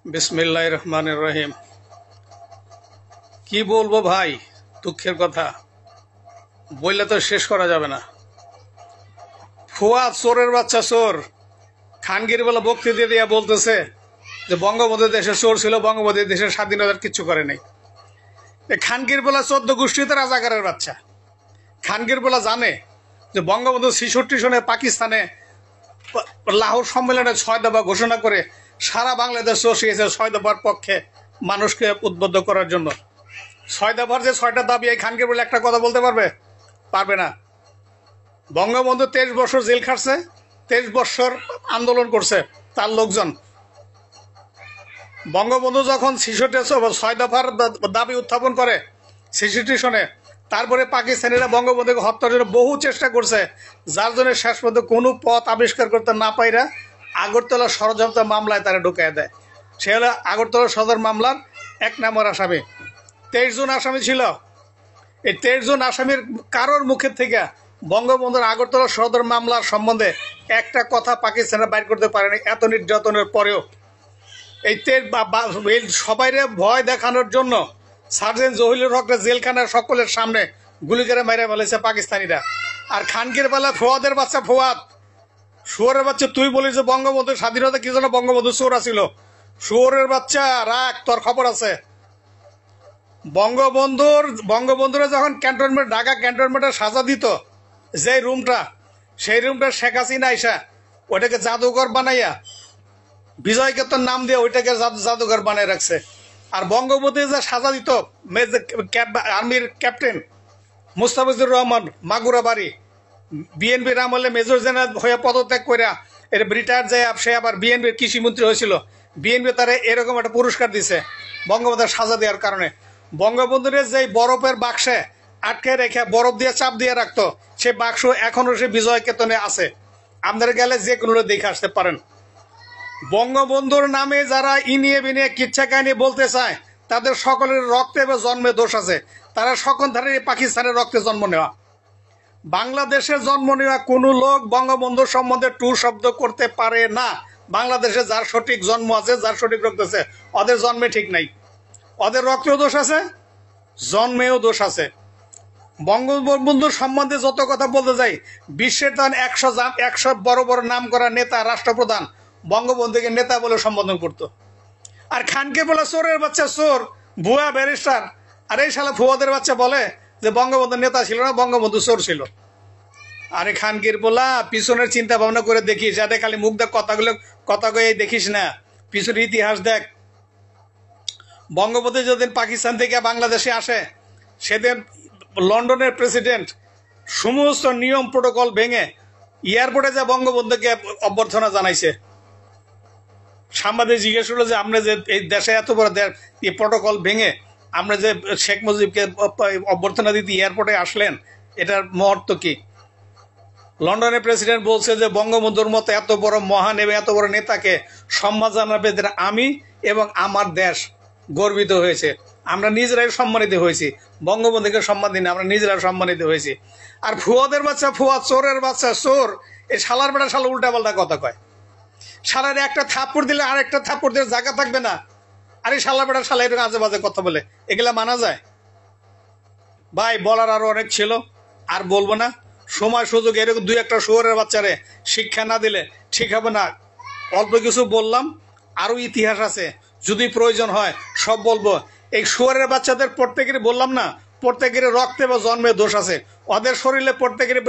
बिस्मिल्लाहिर रहमानिर रहीम। কি বলবো ভাই, দুঃখের কথা বললে তো শেষ করা যাবে না। ফুয়াদ চোরের বাচ্চা চোর খানগির বেলা বক্তৃতা দিয়ে বলতেছে যে বঙ্গবন্ধু দেশে চোর ছিল, বঙ্গবন্ধু দেশের স্বাধীনতার কিচ্ছু করে নাই। খানগির বেলা 14 গোষ্ঠীতে রাজাকারের বাচ্চা। খানগির বেলা জানে যে বঙ্গবন্ধু 66 সনে পাকিস্তানে লাহোর সম্মেলনে 6 দফা ঘোষণা করে সারা বাংলাদেশ চষিয়েছে 6 দফার পক্ষে মানুষকে উদ্বুদ্ধ করার জন্য। 6 দফার যে 6টা দাবি, এই খানগির বলে একটা কথা বলতে পারবে না। বঙ্গবন্ধু 23 বছর জেল খাটছে, 23 বছর আন্দোলন করছে তার লোকজন। বঙ্গবন্ধু যখন 6 দফার দাবি উত্থাপন করে 66 সনে, তারপরে পাকিস্তানিরা বঙ্গবন্ধুকে হত্যার জন্য বহু চেষ্টা করছে, যার জন্য শেষ পর্যন্ত কোনো পথ আবিষ্কার করতে না পাইরা আগরতলা ষড়যন্ত্র মামলায় তারা ঢুকিয়ে দেয়। সে হলো আগরতলা সদর মামলার 1 নম্বর আসামি। 23 জন আসামি ছিল। এই 23 জন আসামির কারোর মুখের থেকে বঙ্গবন্ধুর আগরতলা সদর মামলার সম্বন্ধে একটা কথা পাকিস্তানের বাইর করতে পারেনি। এত নির্যাতনের পরেও এই সবাইরে ভয় দেখানোর জন্য সার্জেন্ট জহিরুল হককে জেলখানার সকলের সামনে গুলি করে মেরে ফেলেছে পাকিস্তানিরা। আর খানগির বেলা ফুয়াদের বাচ্চা ফুয়াদ, শুয়োরের বাচ্চা, তুই বলিস যে বঙ্গবন্ধুর স্বাধীনতা কি জন্য বঙ্গবন্ধু চোর ছিল। শুয়োরের বাচ্চা রাখ, তোর খবর আছে। বঙ্গবন্ধুরা যখন ক্যান্টনমেন্ট, ঢাকা ক্যান্টনমেন্টে সাজা দিত যে রুমটা, সেই রুমটা শেখ হাসিনা আইসা ওইটাকে জাদুঘর বানাইয়া বিজয় কেতন নাম দিয়ে ওইটাকে জাদুঘর বানিয়ে রাখছে। আর বঙ্গবন্ধু যে সাজা দিত আর্মির ক্যাপ্টেন মুস্তাফিজুর রহমান মাগুরা বাড়ি, বিএনপির আমলে মেজর জেনারেল হয়ে পদত্যাগ করে এটা রিটায়ার যায়, সে আবার বিএনপির কৃষিমন্ত্রী হয়েছিল। বিএনপি তারা এরকম একটা পুরস্কার দিছে বঙ্গবন্ধুর সাজা দেওয়ার কারণে। বঙ্গবন্ধুর যে বরফের বাক্সে আটকে রেখে বরফ দিয়ে চাপ দিয়ে রাখতো, সে বাক্স এখনো সে বিজয় কেতনে আছে। আপনারা গেলে যে কোনো দেখে আসতে পারেন। বঙ্গবন্ধুর নামে যারা ইনিয়ে বিনিয়ে কিচ্ছা কাহিনী বলতে চায়, তাদের সকলের রক্তে বা জন্মে দোষ আছে। তারা সকল ধারে পাকিস্তানের রক্তে জন্ম নেওয়া। বাংলাদেশে জন্ম নেওয়া কোনো লোক বঙ্গবন্ধুর সম্বন্ধে টু শব্দ করতে পারে না। বাংলাদেশে যার সঠিক জন্ম আছে, যার সঠিক রক্ত আছে, ওদের জন্মে ঠিক নাই। ওদের রক্তেও দোষ আছে, জন্মেও দোষ আছে। বঙ্গবন্ধুর সম্বন্ধে যত কথা বলতে যাই, বিশ্বের তখন 100 বড় বড় নাম করা নেতা, রাষ্ট্রপ্রধান বঙ্গবন্ধুকে নেতা বলে সম্বোধন করতো। আর খানকে বলে চোরের বাচ্চা চোর, ভুয়া ব্যারিস্টার। আর এই শালা ফুয়াদের বাচ্চা বলে যে বঙ্গবন্ধু নেতা ছিল না, বঙ্গবন্ধু চোর ছিল। আরে খানকির বলা, পিছনের চিন্তা ভাবনা করে দেখিস, যাতে খালি মুখ দেখ কথা কয়ে দেখিস না, পিছনের ইতিহাস দেখ। বঙ্গবন্ধু যেদিন পাকিস্তান থেকে বাংলাদেশে আসে, সেদিন লন্ডনের প্রেসিডেন্ট সমস্ত নিয়ম প্রোটোকল ভেঙে এয়ারপোর্টে যা বঙ্গবন্ধুকে অভ্যর্থনা জানাইছে। সাংবাদিক জিজ্ঞেস করলো যে আপনি যে এই দেশে এত বড় প্রোটোকল ভেঙে আমরা যে শেখ মুজিবকে অভ্যর্থনা দিতে এয়ারপোর্টে আসলেন, এটার মহত্ব কি? লন্ডনের প্রেসিডেন্ট বলছে যে বঙ্গবন্ধুর মতো এত বড় মহান এবং এত বড় নেতাকে সম্মান জানাবে আমি এবং আমার দেশ গর্বিত হয়েছে। আমরা নিজেরাই সম্মানিত হয়েছি, বঙ্গবন্ধুকে সম্মান দিন, আমরা নিজেরা সম্মানিত হয়েছি। আর ফুয়াদের বাচ্চা ফুয়াদ, চোরের বাচ্চা চোর, এই শালার বেটা শালা উল্টা পাল্টা কথা কয়। শালার একটা থাপ্পড় দিলে আর একটা থাপ্পড় দিলে জায়গা থাকবে না। আরে শালা বেটা শালা এরকম আজে বাজে কথা বলে, এগুলা মানা যায়? ভাই বলার আরো অনেক ছিল, আর বলবো না। সময় সুযোগ এরকম 2-1টা শুয়োরের বাচ্চারে শিক্ষা না দিলে ঠিক হবে না। অল্প কিছু বললাম, আরো ইতিহাস আছে, যদি প্রয়োজন হয় সব বলবো। এই শুয়োরের বাচ্চাদের প্রত্যেকের বললাম না, প্রত্যেকের রক্তে বা জন্মে দোষ আছে। ওদের শরীরে প্রত্যেকের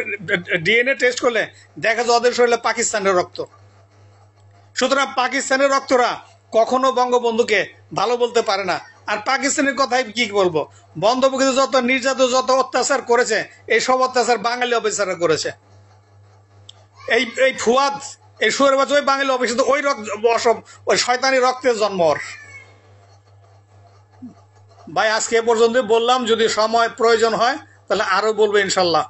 ডিএনএ টেস্ট করলে দেখা যায় ওদের শরীরে পাকিস্তানের রক্ত। সুতরাং পাকিস্তানের রক্তরা কখনো বঙ্গবন্ধুকে ভালো বলতে পারে না। আর পাকিস্তানের কথাই কি বলবো, বঙ্গবন্ধু যত নির্যাতন, যত অত্যাচার করেছে, এই সব অত্যাচার বাঙালি অফিসাররা করেছে। এই ফুয়াদ, এই শুয়োরের বাচ্চা ওই বাঙালি অফিসার, ওই শয়তানি রক্তের জন্ম। ভাই আজকে এ পর্যন্ত বললাম, যদি সময় প্রয়োজন হয় তাহলে আরো বলবো ইনশাল্লাহ।